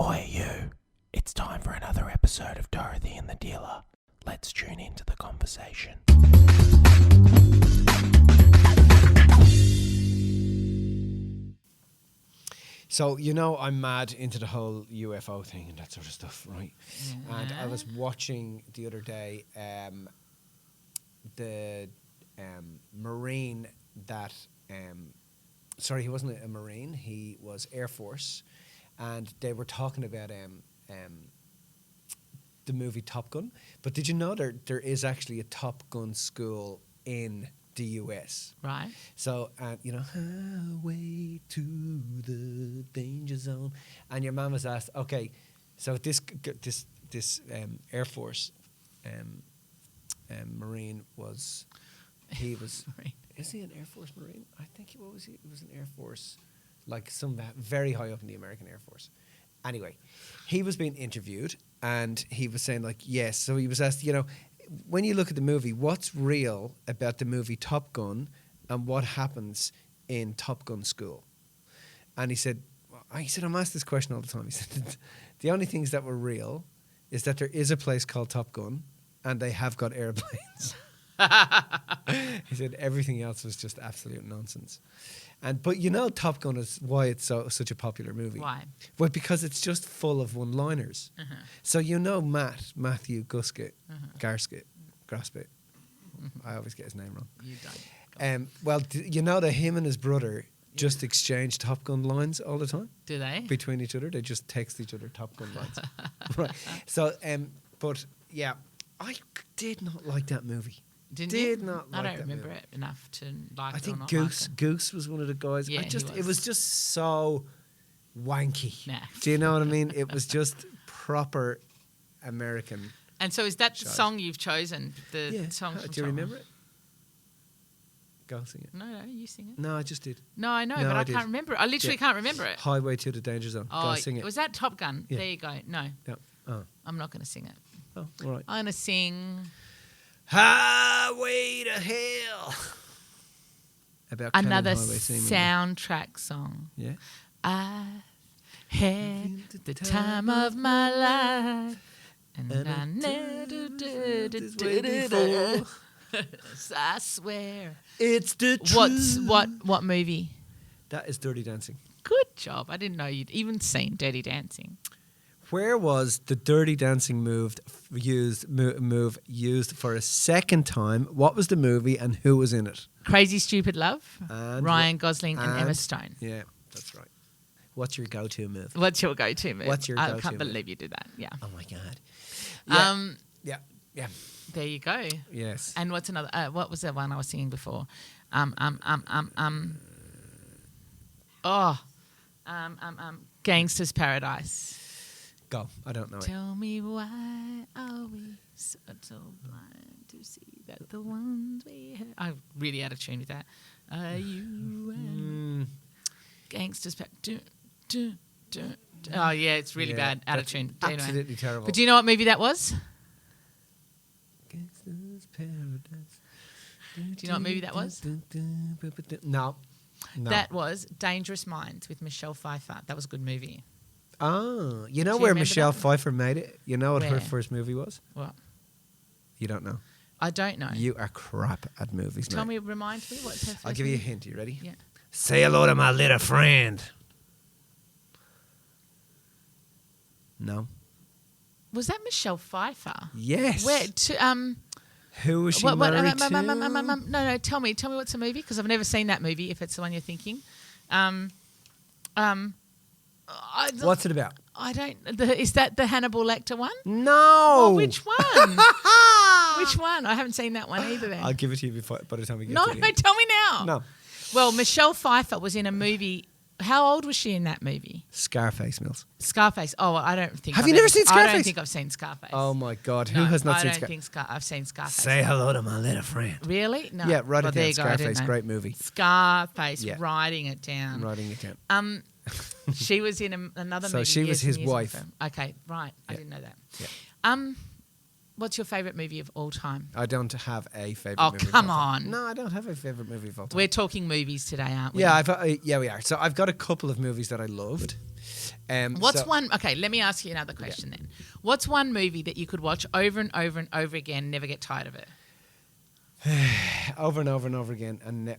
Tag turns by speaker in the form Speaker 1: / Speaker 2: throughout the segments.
Speaker 1: Oi you, it's time for another episode of Dorothy and the Dealer. Let's tune into the conversation.
Speaker 2: So, I'm mad into the whole UFO thing and that sort of stuff, right? Yeah. And I was watching the other day the Marine that... sorry, he wasn't a Marine, he was Air Force. And they were talking about the movie Top Gun. But did you know there is actually a Top Gun school in the US?
Speaker 3: Right.
Speaker 2: So, highway to the danger zone. And your mum was asked, okay, so this Air Force Marine was, he was, is he an Air Force Marine? I think he was an Air Force, like some very high up in the American Air Force. Anyway, he was being interviewed and he was saying like, yes. So he was asked, when you look at the movie, what's real about the movie Top Gun and what happens in Top Gun school? And he said, I'm asked this question all the time. He said, the only things that were real is that there is a place called Top Gun and they have got airplanes. He said everything else was just absolute nonsense. But Top Gun is why it's such a popular movie.
Speaker 3: Why?
Speaker 2: Well, because it's just full of one-liners. Uh-huh. So Matthew Guskett, Garskett, Graspit. I always get his name wrong.
Speaker 3: You don't.
Speaker 2: That him and his brother just exchange Top Gun lines all the time.
Speaker 3: Do they?
Speaker 2: Between each other. They just text each other Top Gun lines. Right. So, but yeah, I did not like that movie.
Speaker 3: Did
Speaker 2: not like
Speaker 3: I don't
Speaker 2: that
Speaker 3: remember
Speaker 2: movie.
Speaker 3: it enough to like
Speaker 2: I
Speaker 3: it
Speaker 2: think
Speaker 3: or not
Speaker 2: Goose was one of the guys.
Speaker 3: Yeah,
Speaker 2: it was just so wanky.
Speaker 3: Nah.
Speaker 2: Do you know what I mean? It was just proper American.
Speaker 3: And so is that the song you've chosen? The song from
Speaker 2: do you remember it? Go sing it.
Speaker 3: No, you sing it.
Speaker 2: No, I just did.
Speaker 3: No, I know, but I can't remember it. I literally can't remember it.
Speaker 2: Highway to the Danger Zone. Go sing it.
Speaker 3: Was that Top Gun? Yeah. There you go. No.
Speaker 2: Yeah. Oh.
Speaker 3: I'm not going to sing it.
Speaker 2: Oh, all right.
Speaker 3: I'm going to sing...
Speaker 2: Highway to Hell. About
Speaker 3: another
Speaker 2: soundtrack
Speaker 3: track song.
Speaker 2: Yeah.
Speaker 3: I had the time of my life, and I never did it before. I swear.
Speaker 2: It's the truth.
Speaker 3: What movie?
Speaker 2: That is Dirty Dancing.
Speaker 3: Good job. I didn't know you'd even seen Dirty Dancing.
Speaker 2: Where was the Dirty Dancing move used for a second time? What was the movie and who was in it?
Speaker 3: Crazy Stupid Love,
Speaker 2: and
Speaker 3: Ryan Gosling and Emma Stone.
Speaker 2: Yeah, that's right. What's your go-to move?
Speaker 3: What's your go-to move?
Speaker 2: I
Speaker 3: can't believe you did that. Yeah.
Speaker 2: Oh my God.
Speaker 3: Yeah.
Speaker 2: Yeah.
Speaker 3: There you go.
Speaker 2: Yes.
Speaker 3: And what's another? What was the one I was singing before? Gangster's Paradise.
Speaker 2: Go. I don't know.
Speaker 3: Tell me why are we so blind to see that the ones we have... I'm really out of tune with that. Are you and Gangster's Paradise? Oh, yeah, it's really bad. Out of tune.
Speaker 2: Absolutely terrible.
Speaker 3: But do you know what movie that was?
Speaker 2: Gangster's Paradise.
Speaker 3: Do you know what movie that was?
Speaker 2: No.
Speaker 3: That was Dangerous Minds with Michelle Pfeiffer. That was a good movie.
Speaker 2: Oh, you know where Michelle Pfeiffer made it? You know what
Speaker 3: where?
Speaker 2: her first movie was?
Speaker 3: What?
Speaker 2: You don't know?
Speaker 3: I don't know.
Speaker 2: You are crap at movies, mate.
Speaker 3: Remind me what's her first
Speaker 2: I'll give you a
Speaker 3: movie?
Speaker 2: hint. You ready?
Speaker 3: Yeah.
Speaker 2: Say hello to my little friend. No.
Speaker 3: Was that Michelle Pfeiffer?
Speaker 2: Yes.
Speaker 3: Where?
Speaker 2: Who was she married to?
Speaker 3: No. Tell me what's the movie, because I've never seen that movie. If it's the one you're thinking.
Speaker 2: What's it about?
Speaker 3: I don't. Is that the Hannibal Lecter one?
Speaker 2: No.
Speaker 3: Well, which one? Which one? I haven't seen that one either. Then
Speaker 2: I'll give it to you by the time we get
Speaker 3: no,
Speaker 2: to it.
Speaker 3: No, tell me now.
Speaker 2: No.
Speaker 3: Well, Michelle Pfeiffer was in a movie. How old was she in that movie?
Speaker 2: Scarface, Mills.
Speaker 3: Scarface. Oh, I don't think.
Speaker 2: Have you never seen Scarface?
Speaker 3: I don't think I've seen Scarface.
Speaker 2: Oh my God, who has not seen Scarface?
Speaker 3: I don't think I've seen Scarface.
Speaker 2: Say hello to my little friend.
Speaker 3: Really? No.
Speaker 2: Yeah, write it down.
Speaker 3: Scarface,
Speaker 2: great movie.
Speaker 3: Scarface, writing it down.
Speaker 2: Writing it down.
Speaker 3: She was in another movie.
Speaker 2: So she was his wife.
Speaker 3: Okay, right. I didn't know that.
Speaker 2: Yeah.
Speaker 3: What's your favourite movie of all time?
Speaker 2: I don't have a favorite.
Speaker 3: Oh,
Speaker 2: movie
Speaker 3: come
Speaker 2: of all time.
Speaker 3: on.
Speaker 2: No, I don't have a favorite movie of all time.
Speaker 3: We're talking movies today, aren't we?
Speaker 2: Yeah, yeah, we are. So I've got a couple of movies that I loved.
Speaker 3: What's one? Okay, let me ask you another question then. What's one movie that you could watch over and over and over again, never get tired of it?
Speaker 2: Over and over and over again, and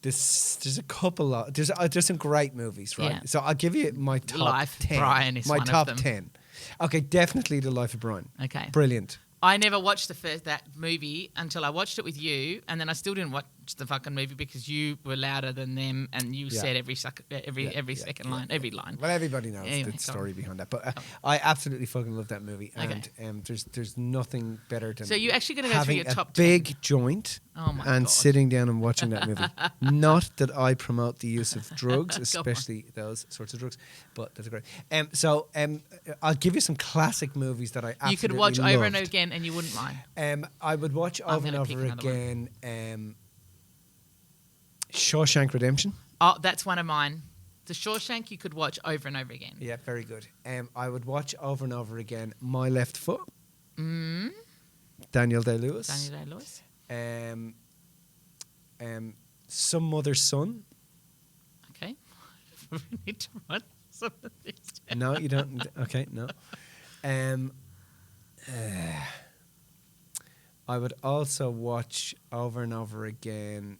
Speaker 2: there's a couple of there's some great movies, right?
Speaker 3: Yeah.
Speaker 2: So I'll give you my top
Speaker 3: Life,
Speaker 2: 10.
Speaker 3: Brian is
Speaker 2: my
Speaker 3: one of
Speaker 2: top
Speaker 3: them.
Speaker 2: 10. Okay, definitely The Life of Brian.
Speaker 3: Okay.
Speaker 2: Brilliant.
Speaker 3: I never watched that movie until I watched it with you, and then I still didn't watch the fucking movie because you were louder than them, and you said every second line, every line.
Speaker 2: Well, everybody knows
Speaker 3: Anyway,
Speaker 2: the
Speaker 3: go
Speaker 2: story
Speaker 3: on.
Speaker 2: behind that, but I absolutely fucking love that movie,
Speaker 3: Okay.
Speaker 2: and there's nothing better than
Speaker 3: So you're actually going to go through
Speaker 2: having
Speaker 3: your
Speaker 2: a
Speaker 3: top 10.
Speaker 2: big joint
Speaker 3: Oh my
Speaker 2: and
Speaker 3: God.
Speaker 2: sitting down and watching that movie. Not that I promote the use of drugs, especially those sorts of drugs, but that's great. I'll give you some classic movies that I absolutely
Speaker 3: You could watch
Speaker 2: loved.
Speaker 3: over and over again, and you wouldn't mind.
Speaker 2: I would watch
Speaker 3: I'm
Speaker 2: over and
Speaker 3: gonna pick
Speaker 2: over
Speaker 3: another
Speaker 2: again. Shawshank Redemption.
Speaker 3: Oh, that's one of mine. The Shawshank you could watch over and over again.
Speaker 2: Yeah, very good. I would watch over and over again My Left Foot. Daniel Day-Lewis.
Speaker 3: Daniel Day-Lewis.
Speaker 2: Some Mother's Son.
Speaker 3: Okay. We need to write some of these down.
Speaker 2: No, you don't. Okay, no. I would also watch over and over again.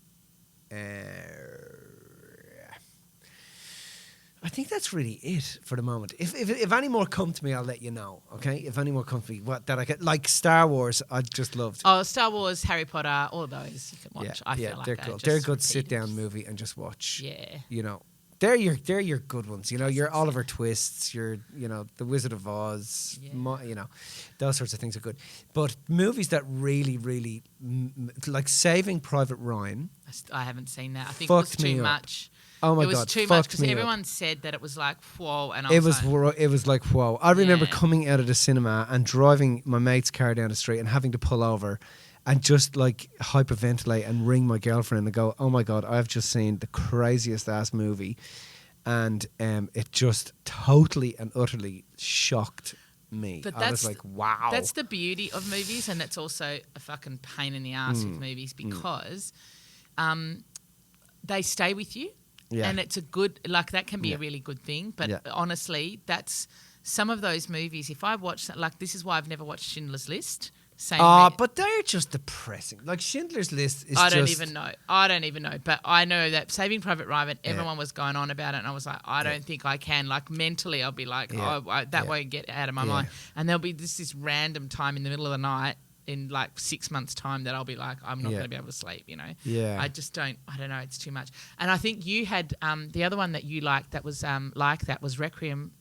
Speaker 2: I think that's really it for the moment. If any more come to me, I'll let you know. Okay, if any more come to me, that I get like Star Wars, I just loved.
Speaker 3: Oh, Star Wars, Harry Potter, all of those you can watch. I feel like
Speaker 2: they're
Speaker 3: I
Speaker 2: cool.
Speaker 3: just
Speaker 2: They're a good
Speaker 3: repeated.
Speaker 2: sit-down movie and just watch.
Speaker 3: Yeah.
Speaker 2: You know, they're your good ones. You know, your Oliver Twists, your The Wizard of Oz.
Speaker 3: Yeah.
Speaker 2: You know, those sorts of things are good. But movies that really, really like Saving Private Ryan.
Speaker 3: I haven't seen that. I think it was
Speaker 2: Fucked me
Speaker 3: too
Speaker 2: up.
Speaker 3: much.
Speaker 2: Oh my
Speaker 3: it was
Speaker 2: God,
Speaker 3: too much
Speaker 2: fucked
Speaker 3: because
Speaker 2: me up.
Speaker 3: everyone said that it was like whoa, and
Speaker 2: It was like whoa. I remember
Speaker 3: Yeah.
Speaker 2: coming out of the cinema and driving my mate's car down the street and having to pull over and just like hyperventilate and ring my girlfriend and go, "Oh my God, I've just seen the craziest ass movie," and it just totally and utterly shocked me.
Speaker 3: But
Speaker 2: I was
Speaker 3: that's
Speaker 2: like, "Wow."
Speaker 3: That's the beauty of movies, and that's also a fucking pain in the ass with movies because they stay with you.
Speaker 2: Yeah.
Speaker 3: And it's a good, like that can be
Speaker 2: Yeah.
Speaker 3: a really good thing. But
Speaker 2: Yeah.
Speaker 3: honestly, that's some of those movies. If I watch that, like this is why I've never watched Schindler's List. Same.
Speaker 2: But they're just depressing. Like Schindler's List is
Speaker 3: I don't
Speaker 2: just-
Speaker 3: even know. But I know that Saving Private Ryan, everyone was going on about it, and I was like, I don't think I can. Like mentally, I'll be like,
Speaker 2: Yeah.
Speaker 3: that
Speaker 2: Yeah.
Speaker 3: won't get out of my
Speaker 2: Yeah.
Speaker 3: mind. And there'll be this random time in the middle of the night in like 6 months' time that I'll be like, I'm not
Speaker 2: Yeah.
Speaker 3: going to be able to sleep. You know.
Speaker 2: Yeah.
Speaker 3: I just don't. I don't know. It's too much. And I think you had the other one that you liked that was like that was Requiem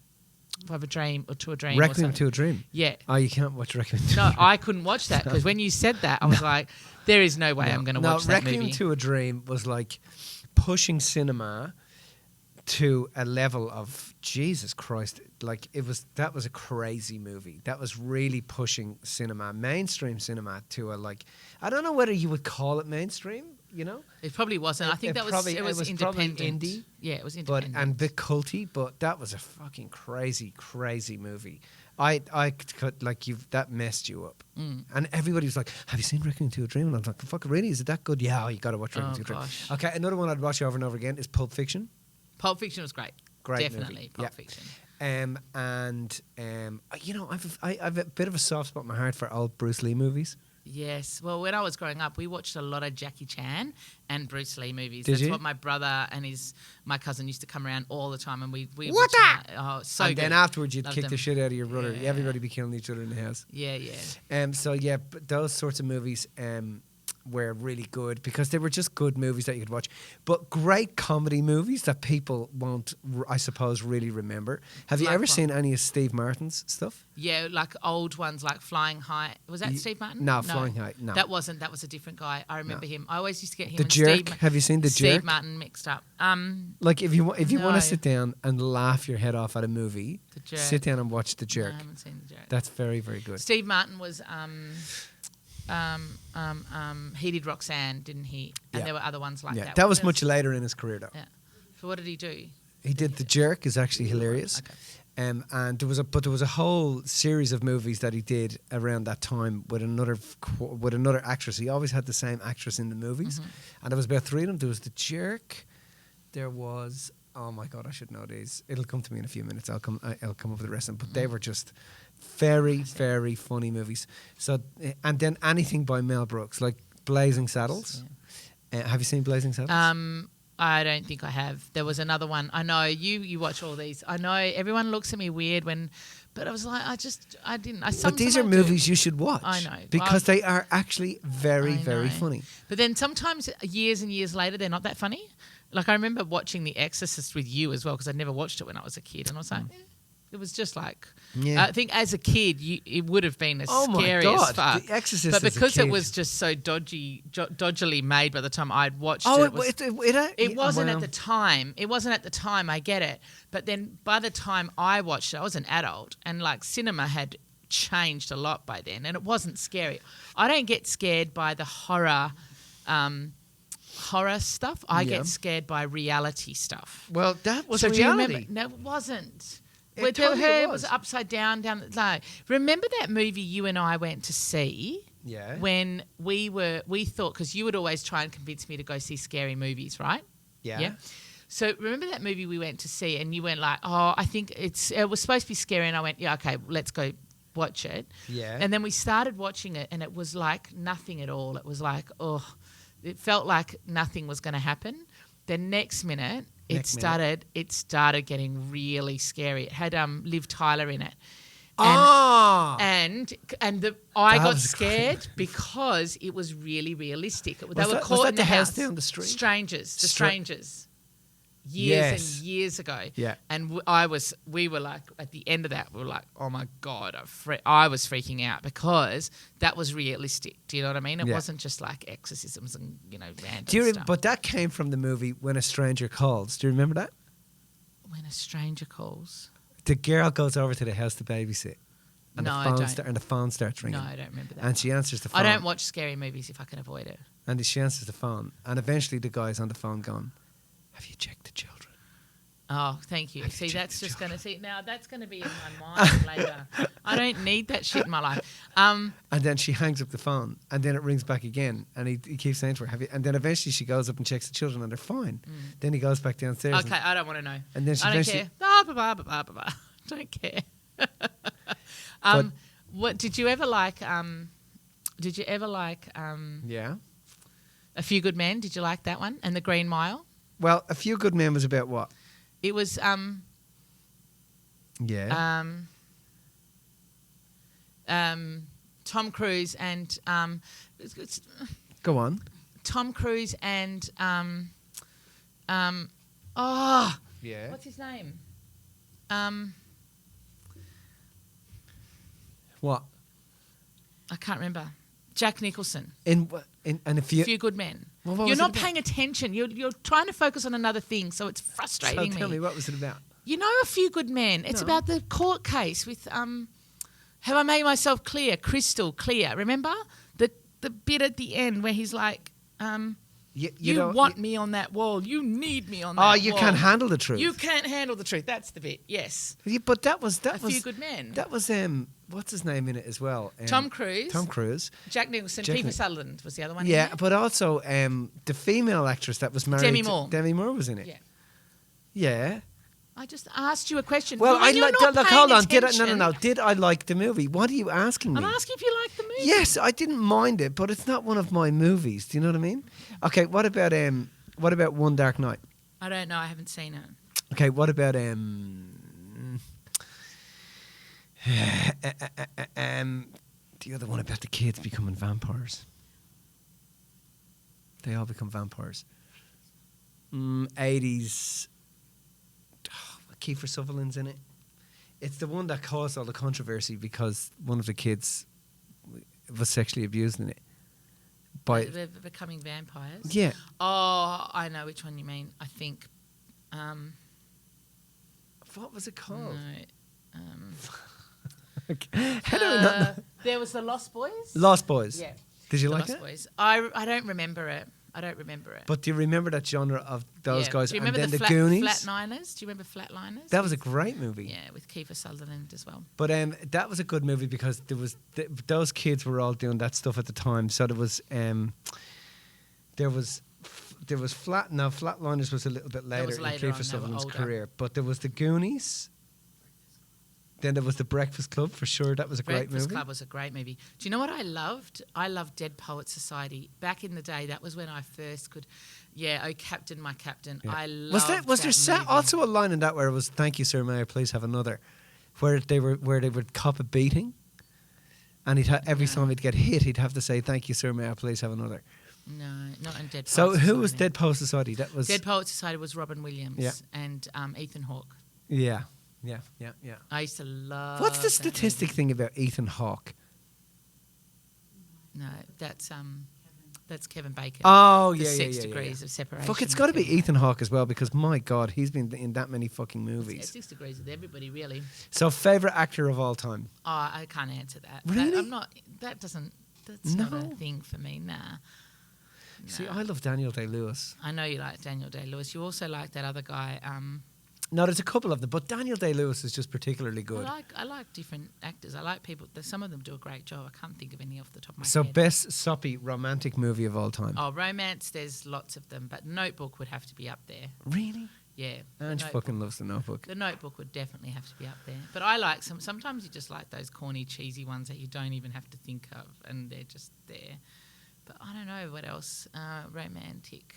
Speaker 3: of a Dream or To a Dream. or
Speaker 2: Requiem
Speaker 3: something.
Speaker 2: to a Dream.
Speaker 3: Yeah.
Speaker 2: Oh, you can't watch Requiem to a
Speaker 3: No,
Speaker 2: Dream.
Speaker 3: I couldn't watch that because when you said that, I was like, there is no way I'm going to watch that
Speaker 2: Requiem
Speaker 3: movie.
Speaker 2: to a Dream was like pushing cinema to a level of Jesus Christ. Like that was a crazy movie. That was really pushing cinema, mainstream cinema, to a like, I don't know whether you would call it mainstream. You know,
Speaker 3: It probably wasn't. I think
Speaker 2: It
Speaker 3: it was
Speaker 2: probably-
Speaker 3: it
Speaker 2: it
Speaker 3: was
Speaker 2: was probably
Speaker 3: independent.
Speaker 2: indie,
Speaker 3: Yeah, it was
Speaker 2: but
Speaker 3: independent.
Speaker 2: and a bit culty. But that was a fucking crazy movie. I could like that messed you up. And everybody was like, "Have you seen Requiem to a Dream?" And I was like, "Fuck, really? Is it that good?" Yeah, you got to watch Requiem to a Dream.
Speaker 3: gosh.
Speaker 2: Okay, another one I'd watch over and over again is Pulp Fiction.
Speaker 3: Pulp Fiction was great.
Speaker 2: Great
Speaker 3: Definitely
Speaker 2: movie.
Speaker 3: Pulp
Speaker 2: Yeah.
Speaker 3: Fiction.
Speaker 2: You know, I've a bit of a soft spot in my heart for old Bruce Lee movies.
Speaker 3: Yes. Well, when I was growing up, we watched a lot of Jackie Chan and Bruce Lee movies.
Speaker 2: Did
Speaker 3: That's
Speaker 2: you?
Speaker 3: what my brother and my cousin used to come around all the time, and we
Speaker 2: What
Speaker 3: watched
Speaker 2: that?
Speaker 3: that. Oh, so
Speaker 2: and
Speaker 3: good.
Speaker 2: then afterwards, you'd
Speaker 3: Loved
Speaker 2: kick
Speaker 3: them.
Speaker 2: the shit out of your brother.
Speaker 3: Yeah.
Speaker 2: Everybody be killing each other in the house.
Speaker 3: Yeah.
Speaker 2: So yeah, but those sorts of movies were really good because they were just good movies that you could watch. But great comedy movies that people won't, I suppose, really remember. Have you
Speaker 3: Like
Speaker 2: ever
Speaker 3: what?
Speaker 2: seen any of Steve Martin's stuff?
Speaker 3: Yeah, like old ones like Flying High. Was that Steve Martin?
Speaker 2: No, Flying High, no.
Speaker 3: That wasn't. That was a different guy. I remember him. I always used to get him
Speaker 2: The
Speaker 3: and
Speaker 2: Jerk.
Speaker 3: Steve,
Speaker 2: Have you seen The
Speaker 3: Steve
Speaker 2: Jerk?
Speaker 3: Martin mixed up.
Speaker 2: Like if you want
Speaker 3: No.
Speaker 2: to sit down and laugh your head off at a movie,
Speaker 3: The Jerk.
Speaker 2: sit down and watch The Jerk.
Speaker 3: No, I haven't seen The Jerk.
Speaker 2: That's very, very good.
Speaker 3: Steve Martin was he did Roxanne, didn't he? And
Speaker 2: Yeah.
Speaker 3: there were other ones like
Speaker 2: Yeah,
Speaker 3: that.
Speaker 2: that
Speaker 3: What
Speaker 2: was
Speaker 3: else?
Speaker 2: much later in his career though.
Speaker 3: Yeah. So what did he do?
Speaker 2: He did The Jerk is actually hilarious.
Speaker 3: Okay.
Speaker 2: And there was a whole series of movies that he did around that time with another actress. He always had the same actress in the movies, and there was about 3 of them. There was The Jerk. There was, oh my God, I should know these. It'll come to me in a few minutes. I'll come up with the rest of them. But they were just very, very funny movies. So, and then anything by Mel Brooks, like Blazing Saddles. Yeah. Have you seen Blazing Saddles?
Speaker 3: I don't think I have. There was another one. I know you watch all these. I know everyone looks at me weird but I was like, I didn't.
Speaker 2: But these are movies you should watch.
Speaker 3: I know.
Speaker 2: Because they are actually very, very funny.
Speaker 3: But then sometimes years and years later, they're not that funny. Like I remember watching The Exorcist with you as well because I'd never watched it when I was a kid. And I was like, it was just like, I think as a kid, it would have been as scary as fuck.
Speaker 2: The Exorcist
Speaker 3: but because
Speaker 2: as a kid.
Speaker 3: it was just so dodgily made by the time I'd watched it wasn't at the time. It wasn't at the time, I get it. But then by the time I watched it, I was an adult and like cinema had changed a lot by then and it wasn't scary. I don't get scared by the horror stuff. I get scared by reality stuff.
Speaker 2: Well, that was
Speaker 3: so
Speaker 2: reality.
Speaker 3: Do you remember? No, it wasn't.
Speaker 2: It
Speaker 3: Her
Speaker 2: totally
Speaker 3: was upside down. No. Remember that movie you and I went to see?
Speaker 2: Yeah.
Speaker 3: When we thought, because you would always try and convince me to go see scary movies, right?
Speaker 2: Yeah.
Speaker 3: So remember that movie we went to see and you went like, oh, I think it was supposed to be scary. And I went, yeah, okay, let's go watch it.
Speaker 2: Yeah.
Speaker 3: And then we started watching it and it was like nothing at all. It was like, it felt like nothing was going to happen. The next minute, it started getting really scary. It had Liv Tyler in it. And I got scared because it was really realistic. They were caught in the house
Speaker 2: down the street.
Speaker 3: Strangers. Years and years ago.
Speaker 2: Yeah.
Speaker 3: And we were like, at the end of that, we were like, oh my God, I was freaking out because that was realistic. Do you know what I mean? It wasn't just like exorcisms and, random stuff.
Speaker 2: But that came from the movie When a Stranger Calls. Do you remember that?
Speaker 3: When a Stranger Calls.
Speaker 2: The girl goes over to the house to babysit. And
Speaker 3: I don't.
Speaker 2: And the phone starts ringing.
Speaker 3: No, I don't remember that.
Speaker 2: And she answers the phone.
Speaker 3: I don't watch scary movies if I can avoid it.
Speaker 2: And she answers the phone. And eventually the guy's on the phone going, have you checked the children?
Speaker 3: Oh, thank you. See, that's just going to now that's going to be in my mind later. I don't need that shit in my life.
Speaker 2: And then she hangs up the phone, and then it rings back again, and he keeps saying to her, "Have you?" And then eventually she goes up and checks the children, and they're fine. Then he goes back downstairs.
Speaker 3: Okay, I don't want to know.
Speaker 2: And then
Speaker 3: I don't care. Don't care. What did you ever like?
Speaker 2: Yeah.
Speaker 3: A Few Good Men? Did you like that one? And The Green Mile?
Speaker 2: Well, A Few Good Men was about what?
Speaker 3: It was Tom Cruise and
Speaker 2: go on.
Speaker 3: Tom Cruise and
Speaker 2: yeah.
Speaker 3: What's his name?
Speaker 2: What?
Speaker 3: I can't remember. Jack Nicholson.
Speaker 2: In A Few
Speaker 3: Good Men.
Speaker 2: Well,
Speaker 3: you're not paying attention. You're trying to focus on another thing, so it's frustrating
Speaker 2: Tell me, what was it about?
Speaker 3: You know A Few Good Men. It's about the court case with Have I Made Myself Clear? Crystal clear. Remember the bit at the end where he's like, you want me on that wall. You need me on that wall.
Speaker 2: Oh, you can't handle the truth.
Speaker 3: You can't handle the truth. That's the bit. Yes.
Speaker 2: Yeah, but that was
Speaker 3: A Few Good Men.
Speaker 2: That was what's his name in it as well?
Speaker 3: Tom Cruise. Jack Nicholson. Kiefer Sutherland was the other one.
Speaker 2: Yeah, but also the female actress that was married.
Speaker 3: Demi Moore
Speaker 2: was in it.
Speaker 3: Yeah.
Speaker 2: Yeah.
Speaker 3: I just asked you a question.
Speaker 2: Well, hold on.
Speaker 3: No.
Speaker 2: Did I like the movie? What are you asking me?
Speaker 3: I'm asking if you like the movie.
Speaker 2: Yes, I didn't mind it, but it's not one of my movies. Do you know what I mean? Okay, what about One Dark Night?
Speaker 3: I don't know. I haven't seen it.
Speaker 2: Okay, what about the other one about the kids becoming vampires? They all become vampires. 80s. Kiefer Sutherland's in it. It's the one that caused all the controversy because one of the kids was sexually abused in it.
Speaker 3: They're becoming vampires?
Speaker 2: Yeah.
Speaker 3: Oh, I know which one you mean. I think.
Speaker 2: What was it called?
Speaker 3: No.
Speaker 2: Okay. How do I not know?
Speaker 3: There was The Lost Boys?
Speaker 2: Lost Boys.
Speaker 3: Yeah.
Speaker 2: Did you like
Speaker 3: Lost
Speaker 2: it?
Speaker 3: Boys. I don't remember it. I don't remember it.
Speaker 2: But do you remember that genre of those guys?
Speaker 3: Do you remember
Speaker 2: and then the
Speaker 3: Goonies?
Speaker 2: Goonies?
Speaker 3: Flatliners? Do you remember Flatliners?
Speaker 2: That was a great movie.
Speaker 3: Yeah, with Kiefer Sutherland as well.
Speaker 2: But that was a good movie because there was those kids were all doing that stuff at the time. So there was Flatliners was a little bit later in
Speaker 3: later
Speaker 2: Kiefer Sutherland's
Speaker 3: older.
Speaker 2: career. But there was the Goonies. Then there was the Breakfast Club for sure. That was a great movie.
Speaker 3: Breakfast Club was a great movie. Do you know what I loved? I loved Dead Poets Society. Back in the day, that was when I first could. Yeah, Oh Captain, My Captain.
Speaker 2: Yeah.
Speaker 3: I loved
Speaker 2: Was there
Speaker 3: movie.
Speaker 2: also a line in that where it was "Thank you, sir, may I please have another," where they would cop a beating, and every time he'd get hit, he'd have to say "Thank you, sir, may I please have another."
Speaker 3: No, not in Dead Poets
Speaker 2: So
Speaker 3: Society.
Speaker 2: who was Dead Poets Society? That was
Speaker 3: Dead Poets Society was Robin Williams
Speaker 2: Yeah.
Speaker 3: and Ethan Hawke.
Speaker 2: Yeah.
Speaker 3: I used to love.
Speaker 2: What's the
Speaker 3: that
Speaker 2: statistic
Speaker 3: movie.
Speaker 2: thing about Ethan Hawke?
Speaker 3: No, that's Kevin Bacon.
Speaker 2: Oh,
Speaker 3: The
Speaker 2: yeah,
Speaker 3: 6 degrees of separation.
Speaker 2: Fuck, it's
Speaker 3: with
Speaker 2: got to be
Speaker 3: Kevin
Speaker 2: Ethan Hawke as well because my God, he's been in that many fucking
Speaker 3: Bacon.
Speaker 2: movies.
Speaker 3: 6 degrees with everybody, really.
Speaker 2: So, favorite actor of all time?
Speaker 3: Oh, I can't answer that.
Speaker 2: Really?
Speaker 3: I'm not. That's not a thing for me. Nah.
Speaker 2: See, I love Daniel Day-Lewis.
Speaker 3: I know you like Daniel Day-Lewis. You also like that other guy.
Speaker 2: No, there's a couple of them, but Daniel Day-Lewis is just particularly good.
Speaker 3: I like different actors. I like people. Some of them do a great job. I can't think of any off the top of my
Speaker 2: So,
Speaker 3: head.
Speaker 2: best soppy romantic movie of all time.
Speaker 3: Oh, romance. There's lots of them, but Notebook would have to be up there.
Speaker 2: Really?
Speaker 3: Yeah.
Speaker 2: Ange fucking loves The Notebook.
Speaker 3: The Notebook would definitely have to be up there. But I like sometimes you just like those corny, cheesy ones that you don't even have to think of, and they're just there. But I don't know what else. Romantic.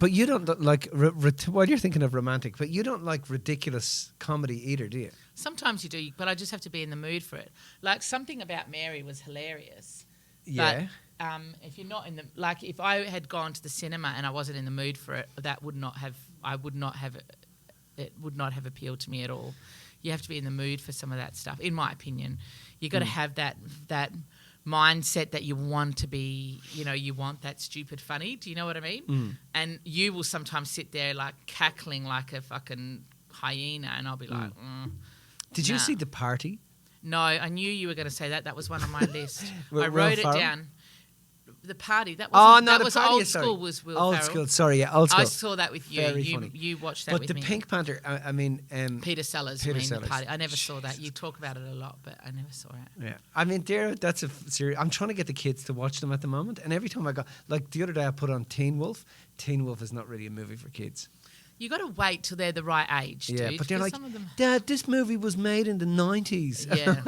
Speaker 2: But you don't like, while you're thinking of romantic, but you don't like ridiculous comedy either, do you?
Speaker 3: Sometimes you do, but I just have to be in the mood for it. Like Something About Mary was hilarious.
Speaker 2: Yeah.
Speaker 3: But if you're not in the, like if I had gone to the cinema and I wasn't in the mood for it, it would not have appealed to me at all. You have to be in the mood for some of that stuff, in my opinion. You got to have that mindset that you want to be, you want that stupid funny. Do you know what I mean? And you will sometimes sit there like cackling like a fucking hyena, and I'll be like,
Speaker 2: Did you
Speaker 3: nah.
Speaker 2: see The Party?
Speaker 3: No, I knew you were going to say that. That was one on my list.
Speaker 2: With
Speaker 3: I
Speaker 2: Will
Speaker 3: wrote it
Speaker 2: Ferrell?
Speaker 3: down. The Party. That
Speaker 2: Oh,
Speaker 3: was
Speaker 2: no,
Speaker 3: that
Speaker 2: The
Speaker 3: was
Speaker 2: Party,
Speaker 3: old
Speaker 2: sorry.
Speaker 3: school. Was Will
Speaker 2: Old
Speaker 3: Ferrell.
Speaker 2: school, sorry, yeah, old school.
Speaker 3: I saw that with you.
Speaker 2: Very funny.
Speaker 3: You watched that
Speaker 2: But
Speaker 3: with
Speaker 2: the
Speaker 3: me.
Speaker 2: Pink Panther, I mean...
Speaker 3: Peter Sellers.
Speaker 2: Peter
Speaker 3: The
Speaker 2: Sellers.
Speaker 3: Party. I never saw that. You talk about it a lot, but I never saw it.
Speaker 2: Yeah, I mean, that's a series. I'm trying to get the kids to watch them at the moment, and every time I go, like the other day, I put on Teen Wolf. Teen Wolf is not really a movie for kids.
Speaker 3: You got to wait till they're the right age,
Speaker 2: Yeah,
Speaker 3: dude.
Speaker 2: but they're
Speaker 3: 'cause
Speaker 2: like,
Speaker 3: some of them,
Speaker 2: Dad, this movie was made in the 90s.
Speaker 3: yeah,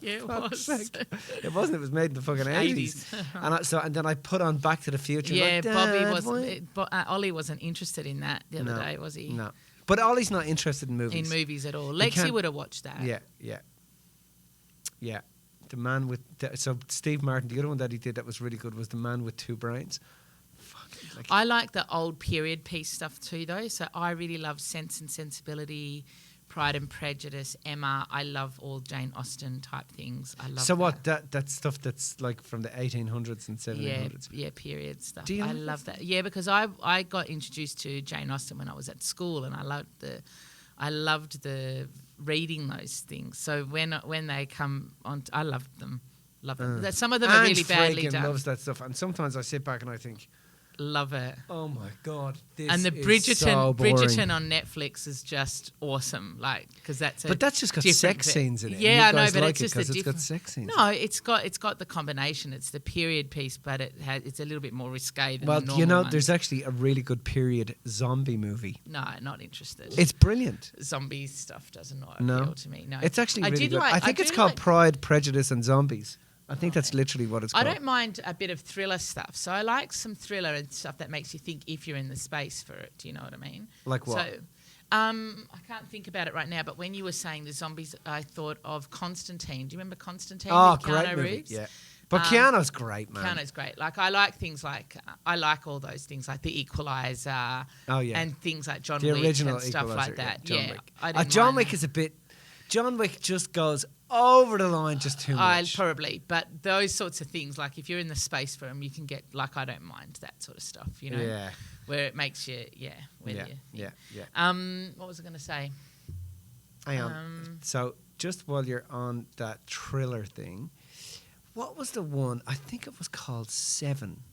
Speaker 3: yeah, it
Speaker 2: Fuck's
Speaker 3: was.
Speaker 2: sake. It wasn't. It was made in the fucking 80s. And then I put on Back to the Future.
Speaker 3: Yeah,
Speaker 2: like,
Speaker 3: Bobby
Speaker 2: Dad,
Speaker 3: wasn't. Ollie wasn't interested in that the other day, was he?
Speaker 2: No, but Ollie's not interested in movies.
Speaker 3: In movies at all.
Speaker 2: You
Speaker 3: Lexi
Speaker 2: can't-
Speaker 3: would have watched that.
Speaker 2: Yeah. The man with so Steve Martin. The other one that he did that was really good was The Man with Two Brains. Fuck.
Speaker 3: I like the old period piece stuff too, though. So I really love Sense and Sensibility, Pride and Prejudice, Emma. I love all Jane Austen type things. I love.
Speaker 2: So what? That stuff that's like from the 1800s and 1700s.
Speaker 3: Yeah, period stuff.
Speaker 2: Do you
Speaker 3: I
Speaker 2: like
Speaker 3: love
Speaker 2: that
Speaker 3: that. Yeah, because I got introduced to Jane Austen when I was at school, and I loved the reading those things. So when they come on, I loved them. Some of them are really badly
Speaker 2: Ange
Speaker 3: done.
Speaker 2: loves that stuff, and sometimes I sit back and I think,
Speaker 3: Love it.
Speaker 2: oh my God, this
Speaker 3: And the
Speaker 2: is so boring.
Speaker 3: Bridgerton on Netflix is just awesome, like because
Speaker 2: But that's just got sex scenes in it.
Speaker 3: Yeah, I
Speaker 2: and you
Speaker 3: know,
Speaker 2: guys
Speaker 3: but
Speaker 2: like
Speaker 3: it's
Speaker 2: it
Speaker 3: just a
Speaker 2: 'cause it's
Speaker 3: different.
Speaker 2: got sex scenes.
Speaker 3: No, it's got the combination. It's the period piece, but it's a little bit more risque than
Speaker 2: Well,
Speaker 3: the normal ones.
Speaker 2: there's actually a really good period zombie movie.
Speaker 3: No, not interested.
Speaker 2: It's brilliant.
Speaker 3: Zombie stuff does not
Speaker 2: No.
Speaker 3: appeal to me. No,
Speaker 2: It's actually
Speaker 3: I
Speaker 2: really
Speaker 3: did
Speaker 2: good.
Speaker 3: like-
Speaker 2: I think
Speaker 3: I
Speaker 2: it's
Speaker 3: do
Speaker 2: called
Speaker 3: like-
Speaker 2: Pride, Prejudice, and Zombies. I think that's literally what it's
Speaker 3: I
Speaker 2: called.
Speaker 3: don't mind a bit of thriller stuff. So I like some thriller and stuff that makes you think if you're in the space for it. Do you know what I mean?
Speaker 2: Like what?
Speaker 3: So, I can't think about it right now. But when you were saying the zombies, I thought of Constantine. Do you remember Constantine?
Speaker 2: Oh,
Speaker 3: with
Speaker 2: great
Speaker 3: Keanu
Speaker 2: movie.
Speaker 3: Reeves?
Speaker 2: Yeah. But Keanu's great, man.
Speaker 3: Keanu's great. Like I like things like I like all those things like The Equalizer.
Speaker 2: Oh, yeah.
Speaker 3: And things like John
Speaker 2: The
Speaker 3: Wick
Speaker 2: original
Speaker 3: and stuff
Speaker 2: Equalizer,
Speaker 3: like that.
Speaker 2: John
Speaker 3: Yeah,
Speaker 2: Wick.
Speaker 3: I didn't
Speaker 2: John
Speaker 3: mind
Speaker 2: Wick
Speaker 3: that.
Speaker 2: is a bit. John Wick just goes over the line just too much.
Speaker 3: Probably, but those sorts of things, like if you're in the space for them, you can get like I don't mind that sort of stuff, you know,
Speaker 2: Yeah.
Speaker 3: where it makes you, whether
Speaker 2: Yeah.
Speaker 3: What was I going to say?
Speaker 2: Hang on. So just while you're on that thriller thing, what was the one? I think it was called Seven.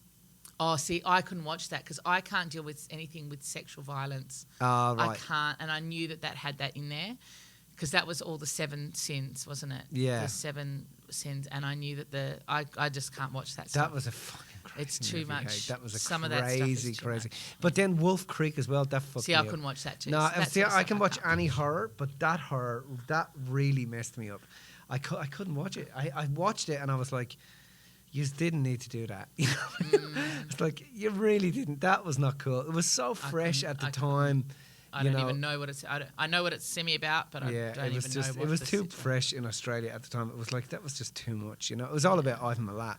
Speaker 3: Oh, see, I couldn't watch that because I can't deal with anything with sexual violence.
Speaker 2: Oh, right.
Speaker 3: I can't, and I knew that had that in there because that was all the 7 sins, wasn't it?
Speaker 2: Yeah.
Speaker 3: The 7 sins, and I knew that I just can't watch that stuff.
Speaker 2: That was a fucking crazy
Speaker 3: It's too
Speaker 2: movie,
Speaker 3: much.
Speaker 2: hey. That was a
Speaker 3: Some
Speaker 2: crazy,
Speaker 3: of that stuff is too
Speaker 2: crazy.
Speaker 3: much.
Speaker 2: But then Wolf Creek as well, that fucked
Speaker 3: See,
Speaker 2: me
Speaker 3: I
Speaker 2: up.
Speaker 3: couldn't watch that too.
Speaker 2: No,
Speaker 3: So that
Speaker 2: see,
Speaker 3: sort of
Speaker 2: I
Speaker 3: stuff
Speaker 2: can watch
Speaker 3: can't.
Speaker 2: any horror, but that horror, that really messed me up. I couldn't watch it. I watched it and I was like, you didn't need to do that. You know? It's like, you really didn't. That was not cool. It was so fresh at the time.
Speaker 3: I don't even know what it's. I know what it's semi about, but I don't
Speaker 2: it was
Speaker 3: even
Speaker 2: just,
Speaker 3: know what
Speaker 2: it was
Speaker 3: the
Speaker 2: too
Speaker 3: situation-
Speaker 2: fresh in Australia at the time. It was like, that was just too much, you know. It was all about Ivan Milat.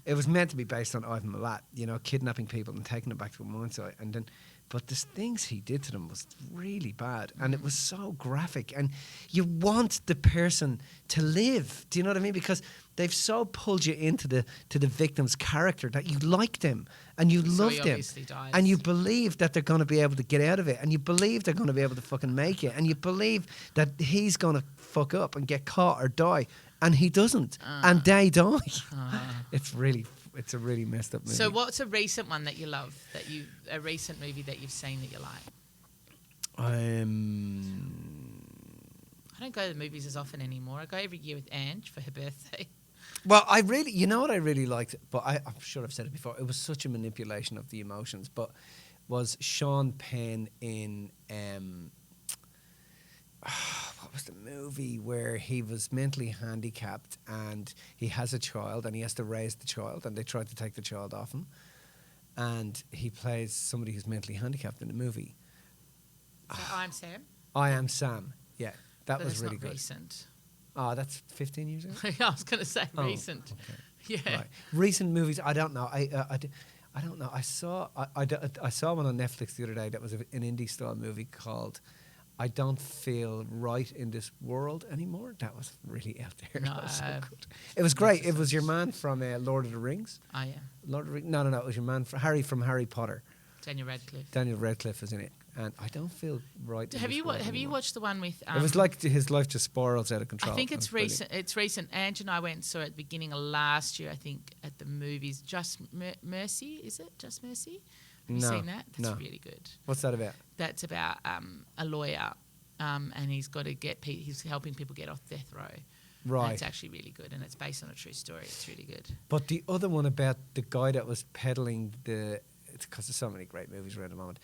Speaker 2: It was meant to be based on Ivan Milat, you know, kidnapping people and taking them back to a mine site. And then, but the things he did to them was really bad. And it was so graphic. And you want the person to live. Do you know what I mean? Because they've so pulled you into the victim's character that you like them and you love
Speaker 3: he
Speaker 2: them.
Speaker 3: obviously dies.
Speaker 2: And you believe that they're going to be able to get out of it. And you believe they're going to be able to fucking make it. And you believe that he's going to fuck up and get caught or die. And he doesn't. And they die. It's a really messed up movie.
Speaker 3: So, what's a recent one that you love? A recent movie that you've seen that you like?
Speaker 2: I
Speaker 3: don't go to the movies as often anymore. I go every year with Ange for her birthday.
Speaker 2: Well, you know what I really liked, but I'm sure I've said it before. It was such a manipulation of the emotions, but was Sean Penn in what was the movie where he was mentally handicapped and he has a child and he has to raise the child and they tried to take the child off him, and he plays somebody who's mentally handicapped in the movie.
Speaker 3: So I'm Sam.
Speaker 2: I Am Sam. Yeah, that
Speaker 3: But
Speaker 2: was
Speaker 3: it's
Speaker 2: really
Speaker 3: not
Speaker 2: good.
Speaker 3: recent.
Speaker 2: Oh, that's 15 years ago.
Speaker 3: I was going to say
Speaker 2: Oh,
Speaker 3: recent.
Speaker 2: okay.
Speaker 3: Yeah.
Speaker 2: Right. Recent movies, I don't know. I don't know. I saw one on Netflix the other day that was an indie style movie called I Don't Feel Right in This World Anymore. That was really out there.
Speaker 3: No,
Speaker 2: That was so good. It was great. It was your man from Lord of the Rings.
Speaker 3: Oh yeah.
Speaker 2: Lord of the Rings. No. It was your man from Harry Potter.
Speaker 3: Daniel Radcliffe.
Speaker 2: Daniel Radcliffe is in it, and I don't feel right. in
Speaker 3: Have
Speaker 2: this
Speaker 3: you
Speaker 2: world
Speaker 3: have you
Speaker 2: anymore.
Speaker 3: watched the one with?
Speaker 2: It was like his life just spirals out of control.
Speaker 3: I think
Speaker 2: It
Speaker 3: it's
Speaker 2: was
Speaker 3: recent. It's recent. Ange and I went and saw it at the beginning of last year. I think at the movies. Just Mercy, is it? Just Mercy. Have you
Speaker 2: No,
Speaker 3: seen that? That's
Speaker 2: no.
Speaker 3: really good.
Speaker 2: What's that about?
Speaker 3: That's about a lawyer, and he's got to get. He's helping people get off death row.
Speaker 2: Right.
Speaker 3: And it's actually really good, and it's based on a true story. It's really good.
Speaker 2: But the other one about the guy that was peddling because there's so many great movies around the moment.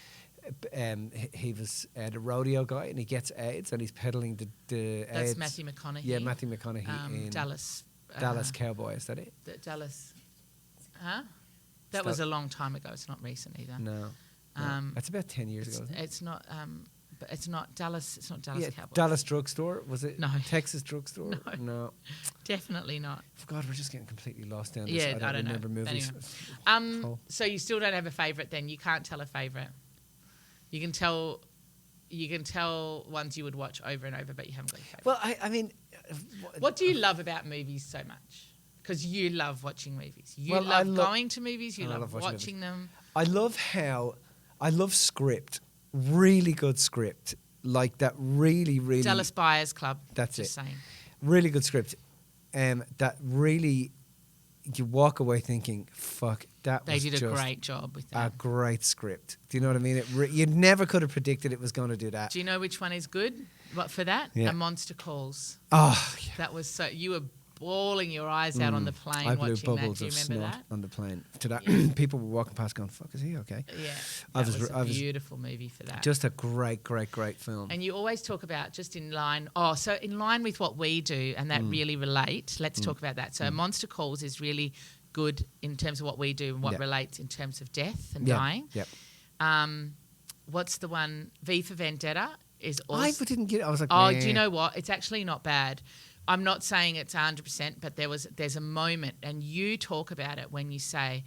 Speaker 2: He was the rodeo guy, and he gets AIDS, and he's peddling the
Speaker 3: That's
Speaker 2: AIDS.
Speaker 3: Matthew McConaughey.
Speaker 2: Yeah, Matthew McConaughey in
Speaker 3: Dallas.
Speaker 2: Dallas Cowboy. Is that it?
Speaker 3: Dallas. Huh? That was a long time ago. It's not recent either.
Speaker 2: No. That's about 10 years ago. Isn't it?
Speaker 3: It's not. But it's not Dallas. It's not Dallas
Speaker 2: Yeah,
Speaker 3: Cowboys.
Speaker 2: Dallas Drugstore, was it?
Speaker 3: No.
Speaker 2: Texas Drugstore?
Speaker 3: No. Definitely not.
Speaker 2: God, we're just getting completely lost down this.
Speaker 3: Yeah,
Speaker 2: I don't
Speaker 3: know.
Speaker 2: remember movies.
Speaker 3: Anyway.
Speaker 2: Oh.
Speaker 3: So you still don't have a favourite then? You can't tell a favourite. You can tell ones you would watch over and over, but you haven't got a favourite.
Speaker 2: Well, I mean...
Speaker 3: What do you love about movies so much? Because you love watching movies. You
Speaker 2: Well, I
Speaker 3: love going to movies. You
Speaker 2: I
Speaker 3: love
Speaker 2: love
Speaker 3: watching them.
Speaker 2: I love script. Really good script. Like that really...
Speaker 3: Dallas Buyers Club.
Speaker 2: That's
Speaker 3: just
Speaker 2: it.
Speaker 3: saying.
Speaker 2: Really good script. That really... You walk away thinking, fuck, that
Speaker 3: They
Speaker 2: was
Speaker 3: did a
Speaker 2: just
Speaker 3: great job with
Speaker 2: a
Speaker 3: that.
Speaker 2: great script. Do you know what I mean? You never could have predicted it was going to do that.
Speaker 3: Do you know which one is good? What for that?
Speaker 2: Yeah.
Speaker 3: A Monster Calls.
Speaker 2: Oh, yeah.
Speaker 3: That was so. You were bawling your eyes out on the plane
Speaker 2: I blew
Speaker 3: watching that.
Speaker 2: bubbles
Speaker 3: Do you
Speaker 2: of
Speaker 3: remember
Speaker 2: snot
Speaker 3: that?
Speaker 2: on the plane. To that, people were walking past going, fuck, is he okay?
Speaker 3: Yeah.
Speaker 2: I
Speaker 3: That
Speaker 2: was-
Speaker 3: was
Speaker 2: I
Speaker 3: a
Speaker 2: was-
Speaker 3: beautiful movie for that.
Speaker 2: Just a great film.
Speaker 3: And you always talk about just in line. Oh, so in line with what we do, and that really relate. Let's talk about that. So Monster Calls is really good in terms of what we do and what
Speaker 2: Yeah.
Speaker 3: relates in terms of death and
Speaker 2: Yeah,
Speaker 3: dying.
Speaker 2: Yep.
Speaker 3: What's the one? V for Vendetta is
Speaker 2: I
Speaker 3: also.
Speaker 2: didn't get it. I was like,
Speaker 3: Oh,
Speaker 2: meh.
Speaker 3: do you know what? It's actually not bad. I'm not saying it's 100%, but there's a moment, and you talk about it when you say,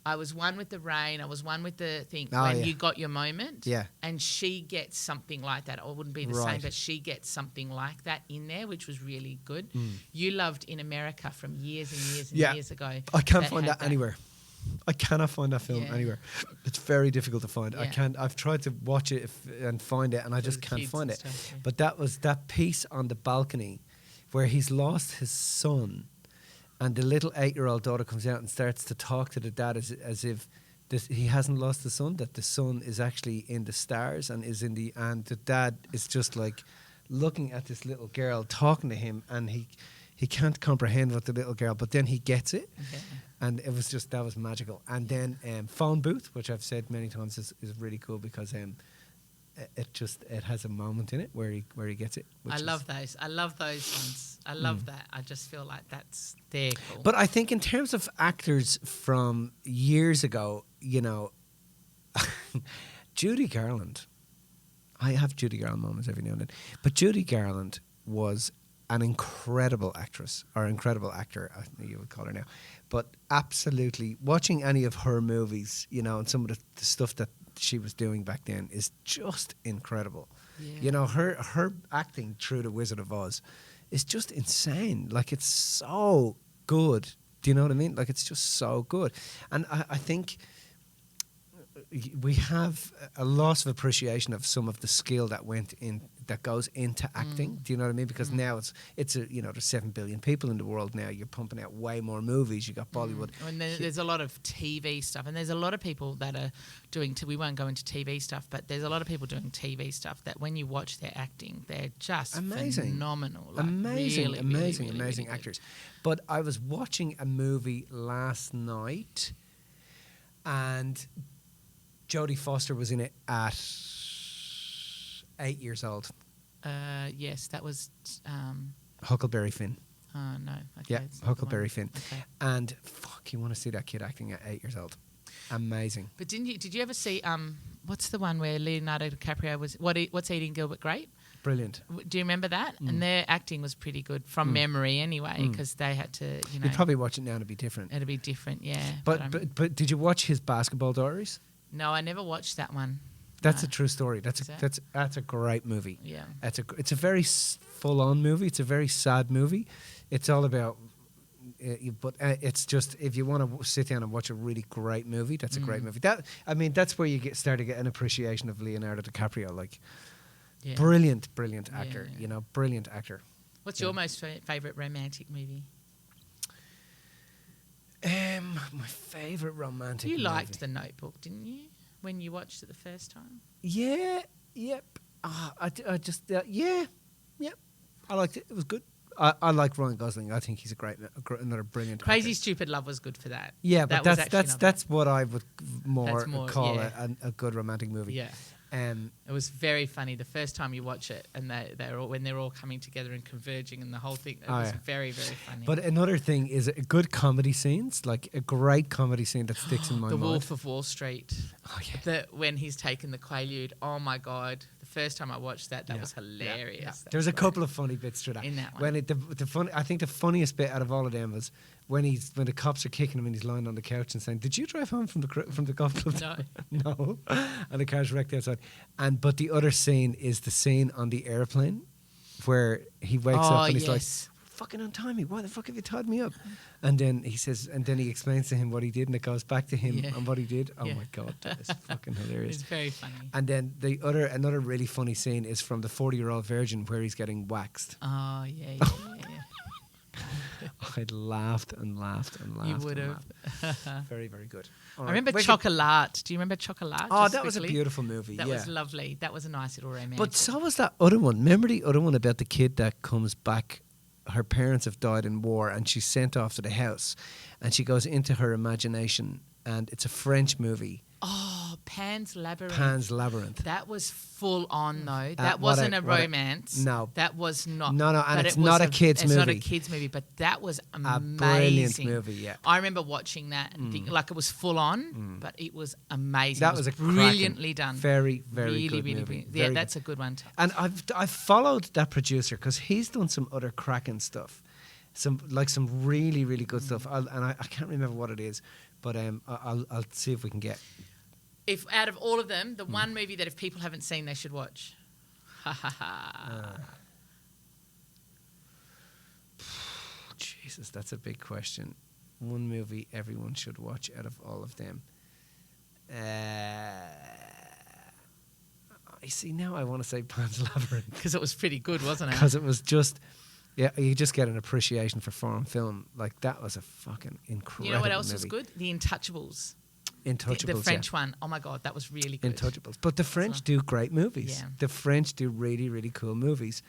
Speaker 3: I was one with the rain, I was one with the thing,
Speaker 2: Oh,
Speaker 3: when
Speaker 2: yeah.
Speaker 3: you got your moment.
Speaker 2: Yeah.
Speaker 3: And she gets something like that. Or it wouldn't be the
Speaker 2: Right.
Speaker 3: same, but she gets something like that in there, which was really good. You loved In America from years and years and
Speaker 2: Yeah.
Speaker 3: years ago.
Speaker 2: I can't find
Speaker 3: had
Speaker 2: that anywhere. I cannot find that film
Speaker 3: Yeah.
Speaker 2: anywhere. It's very difficult to find. I
Speaker 3: Yeah.
Speaker 2: can't. I've tried to watch it and find it, and I
Speaker 3: For
Speaker 2: just
Speaker 3: the
Speaker 2: can't
Speaker 3: kids
Speaker 2: find
Speaker 3: and
Speaker 2: it.
Speaker 3: stuff, yeah.
Speaker 2: But that was that piece on the balcony where he's lost his son, and the little 8-year-old daughter comes out and starts to talk to the dad as if he hasn't lost the son, that the son is actually in the stars and and the dad is just like looking at this little girl talking to him, and he can't comprehend what the little girl, but then he gets it.
Speaker 3: Okay.
Speaker 2: And it was just, that was magical. And then Phone Booth, which I've said many times is really cool, because it has a moment in it where he gets it.
Speaker 3: I love those. I love those ones. I love that. I just feel like they're cool.
Speaker 2: But I think in terms of actors from years ago, you know, Judy Garland. I have Judy Garland moments every now and then. But Judy Garland was an incredible actress, or incredible actor, I think you would call her now. But absolutely, watching any of her movies, you know, and some of the stuff that she was doing back then is just incredible.
Speaker 3: Yeah.
Speaker 2: You know, her acting through The Wizard of Oz is just insane. Like, it's so good. Do you know what I mean? Like, it's just so good. And I think we have a loss of appreciation of some of the skill that goes into acting. Do you know what I mean? Because now it's you know, there's 7 billion people in the world now. You're pumping out way more movies. You got Bollywood.
Speaker 3: And there's a lot of TV stuff, and there's a lot of people that are doing. We won't go into TV stuff, but there's a lot of people doing TV stuff that when you watch their acting, they're just
Speaker 2: amazing,
Speaker 3: phenomenal, like
Speaker 2: amazing,
Speaker 3: really,
Speaker 2: amazing,
Speaker 3: really,
Speaker 2: amazing
Speaker 3: really
Speaker 2: actors. But I was watching a movie last night, and Jodie Foster was in it at 8 years old.
Speaker 3: Yes, that was.
Speaker 2: Huckleberry Finn.
Speaker 3: Oh no. Okay,
Speaker 2: Yeah,
Speaker 3: it's not the
Speaker 2: Huckleberry
Speaker 3: one.
Speaker 2: Finn.
Speaker 3: Okay.
Speaker 2: And fuck, you want to see that kid acting at 8 years old? Amazing.
Speaker 3: But did you ever see what's the one where Leonardo DiCaprio was what's Eating Gilbert Grape?
Speaker 2: Brilliant.
Speaker 3: Do you remember that? And their acting was pretty good from memory anyway, because they had to, you know.
Speaker 2: You'd probably watch it now and it'd be different.
Speaker 3: It'd be different, yeah.
Speaker 2: But did you watch his Basketball Diaries?
Speaker 3: No, I never watched that one.
Speaker 2: That's a true story.
Speaker 3: Is it?
Speaker 2: That's a great movie.
Speaker 3: Yeah.
Speaker 2: It's a very full-on movie. It's a very sad movie. It's all about, but it's just, if you want to sit down and watch a really great movie, that's a great movie. That's where you start to get an appreciation of Leonardo DiCaprio. Like,
Speaker 3: Yeah.
Speaker 2: brilliant actor.
Speaker 3: Yeah.
Speaker 2: You know, brilliant actor.
Speaker 3: What's your most favourite romantic movie?
Speaker 2: My favourite romantic.
Speaker 3: You
Speaker 2: movie.
Speaker 3: liked The Notebook, didn't you, when you watched it the first time?
Speaker 2: Yeah. Yep. I just yeah. I liked it. It was good. I like Ryan Gosling. I think he's another brilliant.
Speaker 3: Crazy
Speaker 2: actor.
Speaker 3: Stupid Love was good for that.
Speaker 2: Yeah,
Speaker 3: That
Speaker 2: but
Speaker 3: was actually
Speaker 2: that's what I would more
Speaker 3: That's more,
Speaker 2: call
Speaker 3: yeah.
Speaker 2: a good romantic movie.
Speaker 3: Yeah. It was very funny the first time you watch it, and when they're all coming together and converging, and the whole thing. It was very, very funny.
Speaker 2: But another thing is good comedy scenes, like a great comedy scene that sticks in my
Speaker 3: The
Speaker 2: mind.
Speaker 3: Wolf of Wall Street.
Speaker 2: Oh yeah.
Speaker 3: When he's taken the Quaalude. Oh my God! The first time I watched that was hilarious.
Speaker 2: Yeah.
Speaker 3: That
Speaker 2: There's
Speaker 3: was
Speaker 2: a
Speaker 3: great.
Speaker 2: couple of funny bits to that.
Speaker 3: In that one.
Speaker 2: When I think the funniest bit out of all of them was when the cops are kicking him and he's lying on the couch and saying, "Did you drive home from the golf club?"
Speaker 3: No.
Speaker 2: No. And the car's wrecked outside. But the other scene is the scene on the airplane where he wakes up and he's like, "Fucking untie me! Why the fuck have you tied me up?" And then he says, and then he explains to him what he did, and it goes back to him and what he did. Oh my God, that is fucking hilarious.
Speaker 3: It's very funny.
Speaker 2: And then another really funny scene is from the 40-Year-Old Virgin where he's getting waxed.
Speaker 3: Oh yeah.
Speaker 2: I laughed and laughed and laughed.
Speaker 3: You would have.
Speaker 2: Very, very good.
Speaker 3: I remember Chocolat. Do you remember Chocolat?
Speaker 2: Oh,
Speaker 3: Just
Speaker 2: that was a
Speaker 3: quickly?
Speaker 2: beautiful movie.
Speaker 3: That
Speaker 2: yeah.
Speaker 3: was lovely. That was a nice little romance.
Speaker 2: But so was that other one. Remember the other one about the kid that comes back? Her parents have died in war and she's sent off to the house and she goes into her imagination, and it's a French movie.
Speaker 3: Oh, Pan's Labyrinth.
Speaker 2: Pan's Labyrinth.
Speaker 3: That was full on though. That wasn't a romance.
Speaker 2: No.
Speaker 3: That was not.
Speaker 2: No, and
Speaker 3: but
Speaker 2: it's
Speaker 3: it was
Speaker 2: not a kid's
Speaker 3: It's not a
Speaker 2: movie.
Speaker 3: kid's movie, but that was amazing.
Speaker 2: A brilliant movie, yeah.
Speaker 3: I remember watching that and thinking, like, it was full on, but it was amazing.
Speaker 2: That
Speaker 3: it
Speaker 2: was a
Speaker 3: brilliantly done.
Speaker 2: Very, very
Speaker 3: really,
Speaker 2: good
Speaker 3: really
Speaker 2: movie.
Speaker 3: brilliant.
Speaker 2: Very
Speaker 3: Yeah,
Speaker 2: good.
Speaker 3: that's a good one too.
Speaker 2: And I've followed that producer because he's done some other cracking stuff, some really, really good stuff. I can't remember what it is, but I'll see if we can get.
Speaker 3: If out of all of them, the one movie that if people haven't seen, they should watch. Ha ha ha.
Speaker 2: Jesus, that's a big question. One movie everyone should watch out of all of them. I see now. I want to say Pan's Labyrinth
Speaker 3: Because it was pretty good, wasn't it?
Speaker 2: because it was just. Yeah, you just get an appreciation for foreign film. Like, that was a fucking incredible
Speaker 3: You know what else
Speaker 2: movie.
Speaker 3: was good? The Intouchables.
Speaker 2: Intouchables.
Speaker 3: The French one. Oh my God, that was really good.
Speaker 2: Intouchables. But the French do great movies.
Speaker 3: Yeah.
Speaker 2: The French do really, really cool movies.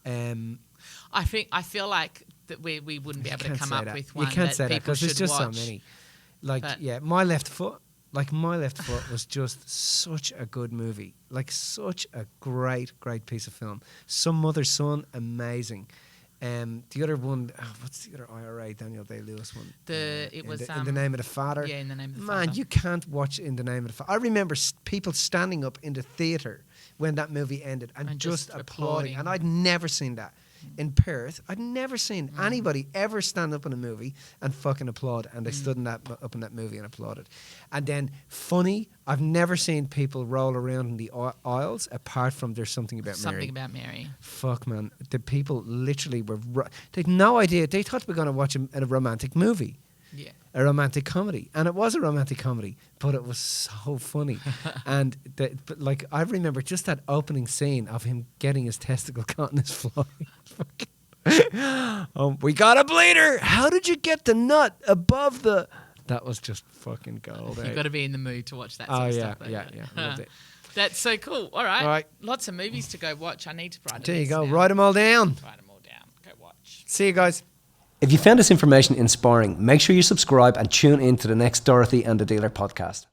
Speaker 3: I feel like that we wouldn't be able to come up with one.
Speaker 2: You can't
Speaker 3: that
Speaker 2: say that
Speaker 3: people
Speaker 2: because there's
Speaker 3: should
Speaker 2: just
Speaker 3: watch.
Speaker 2: so many. My Left Foot. Like My Left Foot was just such a good movie. Like such a great piece of film. Some Mother's Son, amazing. The other one, what's the other IRA Daniel Day-Lewis one? In the Name of the Father.
Speaker 3: Yeah, In the Name of the
Speaker 2: Man,
Speaker 3: Father.
Speaker 2: you can't watch In the Name of the Father. I remember people standing up in the theatre when that movie ended and just applauding. And I'd never seen that. In Perth, I'd never seen anybody ever stand up in a movie and fucking applaud. And they stood up in that movie and applauded. And then, funny, I've never seen people roll around in the aisles apart from There's Something About Mary.
Speaker 3: Something About Mary.
Speaker 2: Fuck, man. The people literally were... they had no idea. They thought we were going to watch a romantic movie.
Speaker 3: Yeah.
Speaker 2: A romantic comedy. And it was a romantic comedy, but it was so funny. And I remember just that opening scene of him getting his testicle caught in his fly. We got a bleeder. How did you get the nut above the... That was just fucking gold.
Speaker 3: You've got to be in the mood to watch that sort of stuff.
Speaker 2: Yeah. Loved it.
Speaker 3: That's so cool. All right.
Speaker 2: All right.
Speaker 3: Lots of movies to go watch. I need to write
Speaker 2: There you
Speaker 3: list
Speaker 2: go.
Speaker 3: now.
Speaker 2: Write them all down.
Speaker 3: Write them all down. Go watch.
Speaker 2: See you guys. If you found this information inspiring, make sure you subscribe and tune in to the next Dorothy and the Dealer podcast.